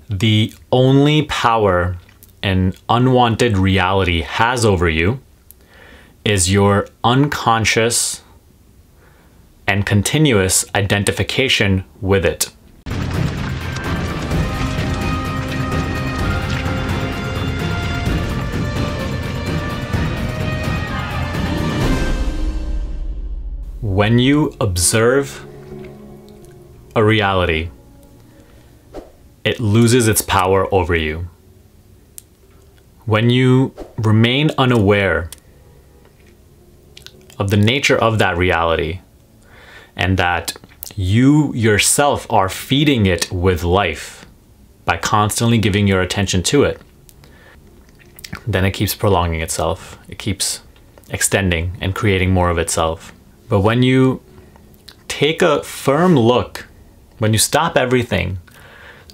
The only power an unwanted reality has over you is your unconscious and continuous identification with it. When you observe a reality, it loses its power over you. When you remain unaware of the nature of that reality and that you yourself are feeding it with life by constantly giving your attention to it, then it keeps prolonging itself. It keeps extending and creating more of itself. But when you take a firm look, when you stop everything,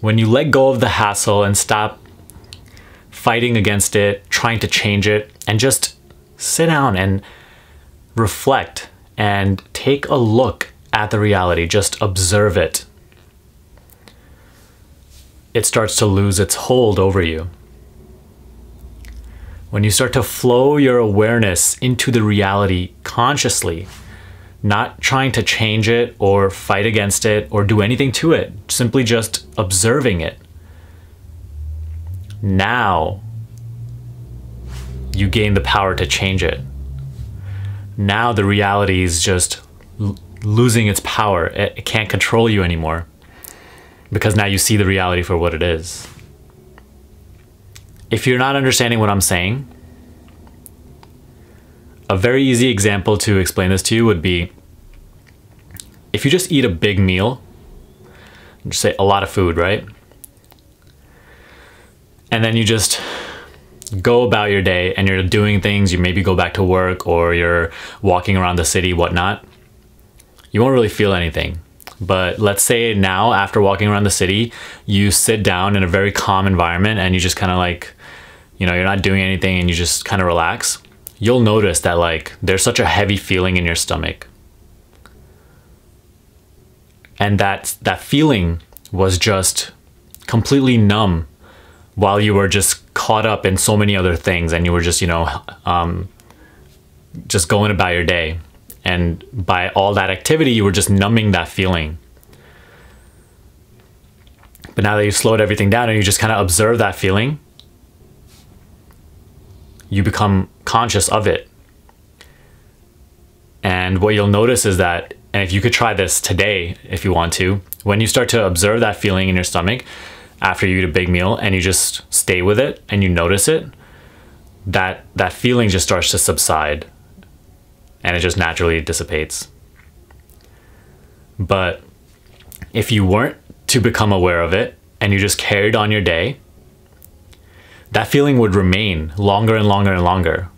when you let go of the hassle and stop fighting against it, trying to change it, and just sit down and reflect and take a look at the reality, just observe it, it starts to lose its hold over you. When you start to flow your awareness into the reality consciously, not trying to change it or fight against it or do anything to it, simply just observing it. Now you gain the power to change it. Now the reality is just losing its power. It can't control you anymore because now you see the reality for what it is. If you're not understanding what I'm saying, a very easy example to explain this to you would be if you just eat a big meal, just say a lot of food, right? And then you just go about your day and you're doing things, you maybe go back to work or you're walking around the city, whatnot. You won't really feel anything. But let's say now after walking around the city, you sit down in a very calm environment and you just kind of like, you know, you're not doing anything and you just kind of relax. You'll notice that like there's such a heavy feeling in your stomach. And that feeling was just completely numb while you were just caught up in so many other things and you were just, you know, just going about your day. And by all that activity, you were just numbing that feeling. But now that you've slowed everything down and you just kind of observe that feeling, you become conscious of it. And what you'll notice is that, and if you could try this today, if you want to, when you start to observe that feeling in your stomach after you eat a big meal and you just stay with it and you notice it, that feeling just starts to subside and it just naturally dissipates. But if you weren't to become aware of it and you just carried on your day, that feeling would remain longer and longer and longer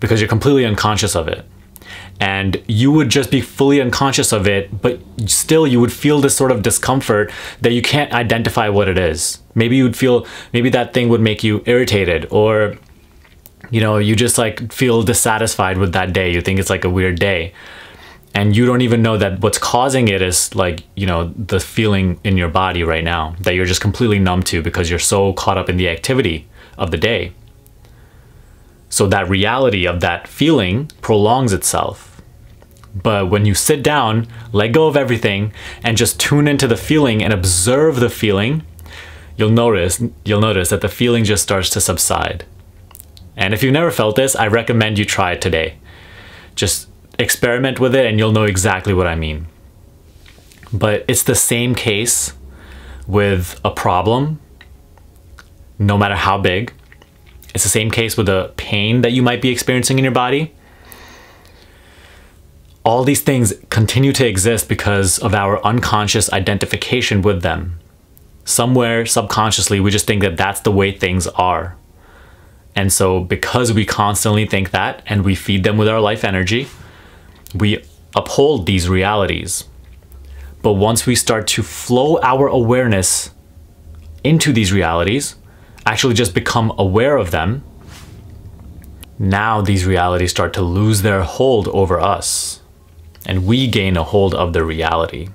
because you're completely unconscious of it. And you would just be fully unconscious of it, but still you would feel this sort of discomfort that you can't identify what it is. Maybe you'd feel, maybe that thing would make you irritated, or, you know, you just like feel dissatisfied with that day. You think it's like a weird day. And you don't even know that what's causing it is like, you know, the feeling in your body right now that you're just completely numb to because you're so caught up in the activity of the day. So that reality of that feeling prolongs itself. But when you sit down, let go of everything and just tune into the feeling and observe the feeling, you'll notice that the feeling just starts to subside. And if you've never felt this, I recommend you try it today. Just experiment with it and you'll know exactly what I mean. But it's the same case with a problem, no matter how big. It's the same case with the pain that you might be experiencing in your body. All these things continue to exist because of our unconscious identification with them. Somewhere subconsciously, we just think that that's the way things are. And so because we constantly think that and we feed them with our life energy, we uphold these realities. But once we start to flow our awareness into these realities, actually just become aware of them, now these realities start to lose their hold over us and we gain a hold of the reality.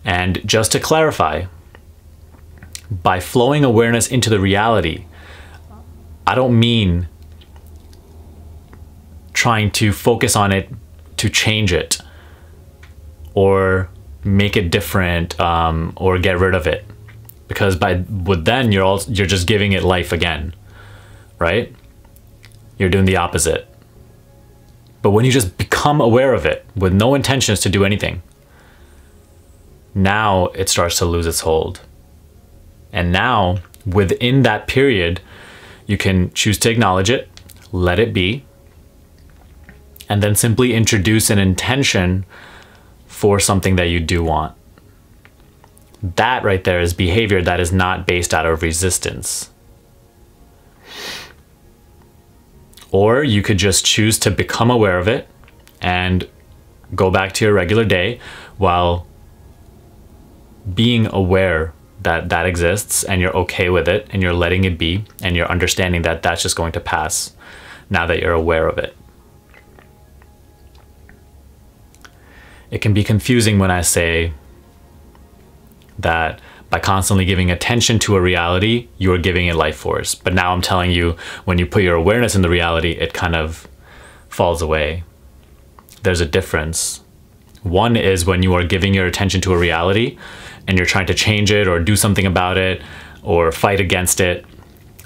And just to clarify, By flowing awareness into the reality, I don't mean trying to focus on it to change it or make it different, or get rid of it, because then you're just giving it life again, right? You're doing the opposite. But when you just become aware of it with no intentions to do anything, now it starts to lose its hold. And now within that period, you can choose to acknowledge it, let it be, and then simply introduce an intention for something that you do want. That right there is behavior that is not based out of resistance. Or you could just choose to become aware of it and go back to your regular day while being aware that that exists, and you're okay with it, and you're letting it be, and you're understanding that that's just going to pass now that you're aware of it. It can be confusing when I say that by constantly giving attention to a reality, you are giving it life force. But now I'm telling you, when you put your awareness in the reality, it kind of falls away. There's a difference. One is when you are giving your attention to a reality and you're trying to change it or do something about it or fight against it.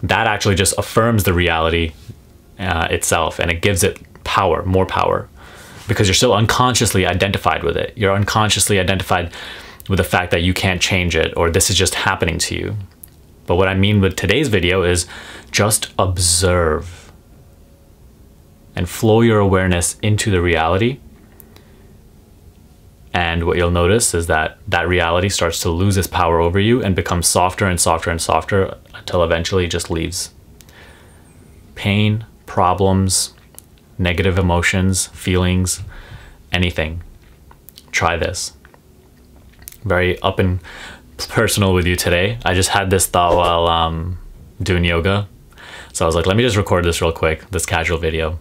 That actually just affirms the reality itself, and it gives it power, more power, because you're still unconsciously identified with it. You're unconsciously identified with the fact that you can't change it, or this is just happening to you. But what I mean with today's video is just observe and flow your awareness into the reality. And what you'll notice is that that reality starts to lose its power over you and becomes softer and softer and softer until eventually it just leaves. Pain, problems, negative emotions, feelings, anything. Try this. Very up and personal with you today. I just had this thought while doing yoga. So I was like, let me just record this real quick, this casual video.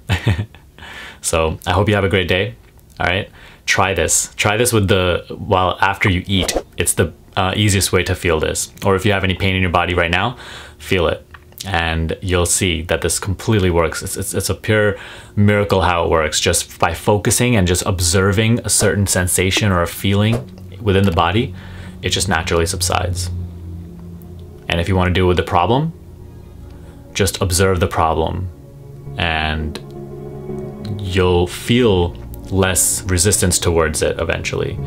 So I hope you have a great day. All right. Try this. Try this with while after you eat. It's the easiest way to feel this. Or if you have any pain in your body right now, feel it. And you'll see that this completely works. It's a pure miracle how it works. Just by focusing and just observing a certain sensation or a feeling within the body, it just naturally subsides. And if you want to do it with the problem, just observe the problem and you'll feel less resistance towards it eventually.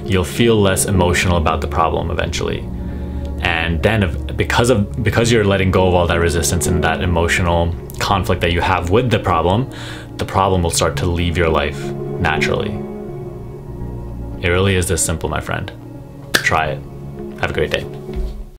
You'll feel less emotional about the problem eventually. And then because you're letting go of all that resistance and that emotional conflict that you have with the problem will start to leave your life naturally. It really is this simple, my friend. Try it. Have a great day.